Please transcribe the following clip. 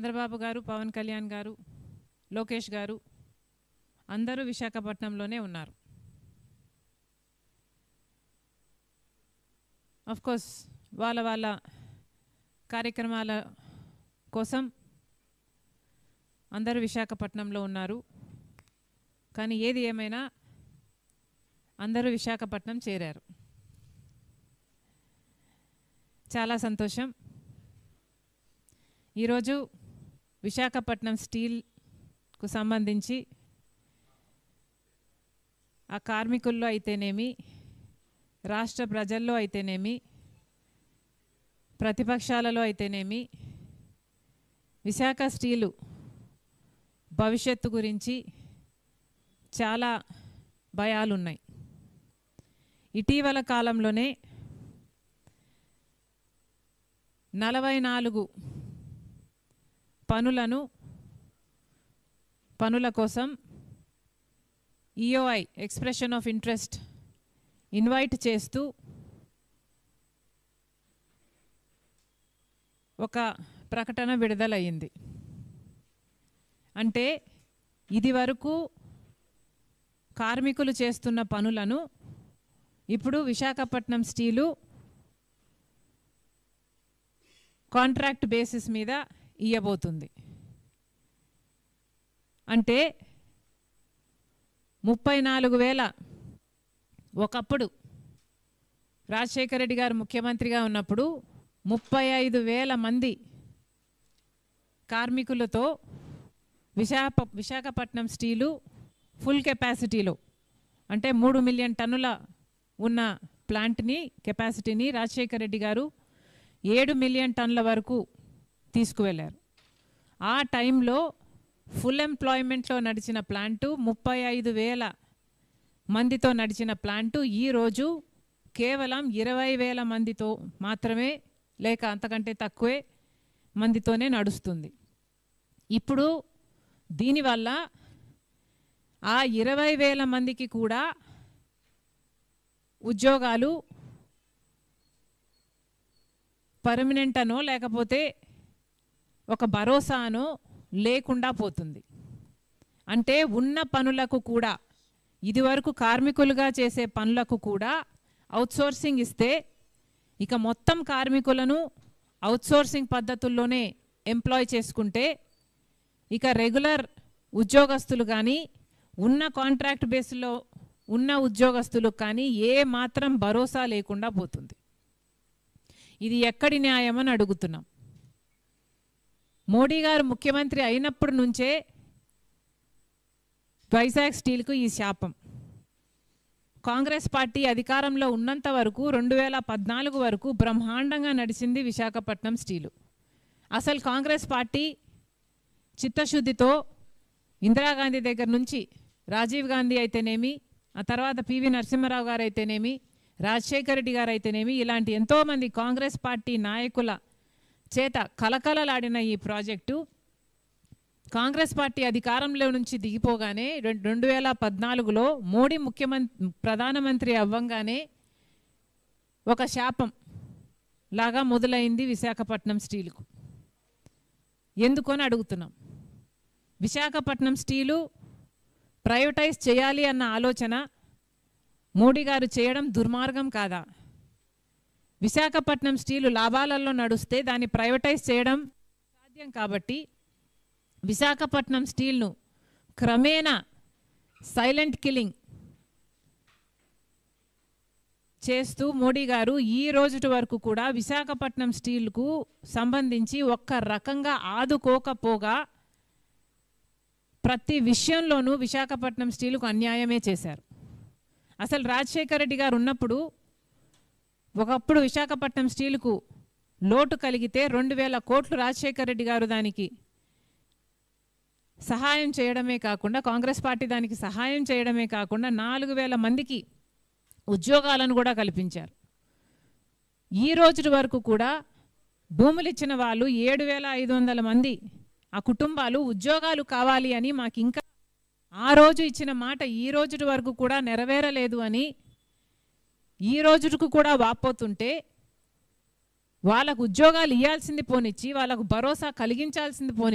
చంద్రబాబు గారు, పవన్ కళ్యాణ్ గారు, లోకేష్ గారు అందరూ విశాఖపట్నంలోనే ఉన్నారు. ఆఫ్ కోర్స్ వాళ్ళ కార్యక్రమాల కోసం అందరూ విశాఖపట్నంలో ఉన్నారు. కానీ ఏది ఏమైనా అందరూ విశాఖపట్నం చేరారు. చాలా సంతోషం. ఈరోజు విశాఖపట్నం స్టీల్కు సంబంధించి ఆ కార్మికుల్లో అయితేనేమి, రాష్ట్ర ప్రజల్లో అయితేనేమి, ప్రతిపక్షాలలో అయితేనేమి విశాఖ స్టీలు భవిష్యత్తు గురించి చాలా భయాలున్నాయి. ఇటీవల కాలంలోనే 44 పనుల కోసం EOI expression of interest invite చేస్తూ ఒక ప్రకటన విడుదలయ్యింది. అంటే ఇది వరకు కార్మికులు చేస్తున్న పనులను ఇప్పుడు విశాఖపట్నం స్టీలు కాంట్రాక్ట్ బేసిస్ మీద ఇయ్యబోతుంది. అంటే 34,000 ఒకప్పుడు రాజశేఖర రెడ్డి గారు ముఖ్యమంత్రిగా ఉన్నప్పుడు 35,000 మంది కార్మికులతో విశాఖపట్నం స్టీలు ఫుల్ కెపాసిటీలో అంటే 3 మిలియన్ టన్నుల ఉన్న ప్లాంట్ని కెపాసిటీని రాజశేఖర రెడ్డి గారు 7 మిలియన్ టన్నుల వరకు తీసుకువెళ్ళారు. ఆ టైంలో ఫుల్ ఎంప్లాయ్మెంట్లో నడిచిన ప్లాంటు 35,000 మందితో నడిచిన ప్లాంటు ఈరోజు కేవలం 20,000 మందితో మాత్రమే లేక అంతకంటే తక్కువే మందితోనే నడుస్తుంది. ఇప్పుడు దీనివల్ల ఆ 20,000 మందికి కూడా ఉద్యోగాలు పర్మనెంట్ అనో లేకపోతే ఒక భరోసానో లేకుండా పోతుంది. అంటే ఉన్న పనులకు కూడా ఇదివరకు కార్మికులుగా చేసే పనులకు కూడా అవుట్సోర్సింగ్ ఇస్తే ఇక మొత్తం కార్మికులను అవుట్సోర్సింగ్ పద్ధతుల్లోనే ఎంప్లాయ్ చేసుకుంటే ఇక రెగ్యులర్ ఉద్యోగస్తులు కానీ ఉన్న కాంట్రాక్ట్ బేస్లో ఉన్న ఉద్యోగస్తులకు కానీ ఏ మాత్రం భరోసా లేకుండా పోతుంది. ఇది ఎక్కడి న్యాయం అని అడుగుతున్నాం. మోడీ గారు ముఖ్యమంత్రి అయినప్పటి నుంచే వైజాగ్ స్టీల్కు ఈ శాపం. కాంగ్రెస్ పార్టీ అధికారంలో ఉన్నంత వరకు 2014 వరకు బ్రహ్మాండంగా నడిచింది విశాఖపట్నం స్టీలు. అసలు కాంగ్రెస్ పార్టీ చిత్తశుద్ధితో ఇందిరాగాంధీ దగ్గర నుంచి రాజీవ్ గాంధీ అయితేనేమి, ఆ తర్వాత పివి నరసింహారావు గారు అయితేనేమి, రాజశేఖర రెడ్డి గారు అయితేనేమి, ఇలాంటి ఎంతోమంది కాంగ్రెస్ పార్టీ నాయకుల చేత కలకలలాడిన ఈ ప్రాజెక్టు కాంగ్రెస్ పార్టీ అధికారంలో నుంచి దిగిపోగానే 2014లో మోడీ ప్రధానమంత్రి అవ్వంగానే ఒక శాపం లాగా మొదలైంది విశాఖపట్నం స్టీలుకు. ఎందుకని అడుగుతున్నాం. విశాఖపట్నం స్టీలు ప్రైవేటైజ్ చేయాలి అన్న ఆలోచన మోడీ గారు చేయడం దుర్మార్గం కాదా? విశాఖపట్నం స్టీలు లాభాలలో నడుస్తే దాన్ని ప్రైవేటైజ్ చేయడం సాధ్యం. కాబట్టి విశాఖపట్నం స్టీల్ను క్రమేణా సైలెంట్ కిల్లింగ్ చేస్తూ మోడీ గారు ఈ రోజు వరకు కూడా విశాఖపట్నం స్టీల్కు సంబంధించి ఒక్క రకంగా ఆదుకోకపోగా ప్రతి విషయంలోనూ విశాఖపట్నం స్టీలుకు అన్యాయమే చేశారు. అసలు రాజశేఖర రెడ్డి గారు ఉన్నప్పుడు ఒకప్పుడు విశాఖపట్నం స్టీలుకు లోటు కలిగితే 2,000 కోట్లు రాజశేఖర రెడ్డి గారు దానికి సహాయం చేయడమే కాకుండా, కాంగ్రెస్ పార్టీ దానికి సహాయం చేయడమే కాకుండా 4,000 మందికి ఉద్యోగాలను కూడా కల్పించారు. ఈ రోజు వరకు కూడా భూములు ఇచ్చిన వాళ్ళు 7,500 మంది ఆ కుటుంబాలు ఉద్యోగాలు కావాలి అని మాకు ఇంకా ఆ రోజు ఇచ్చిన మాట ఈ రోజు వరకు కూడా నెరవేరలేదు అని ఈ రోజుకు కూడా వాపోతుంటే వాళ్ళకు ఉద్యోగాలు ఇవ్వాల్సింది పోనిచ్చి వాళ్ళకు భరోసా కలిగించాల్సింది పోని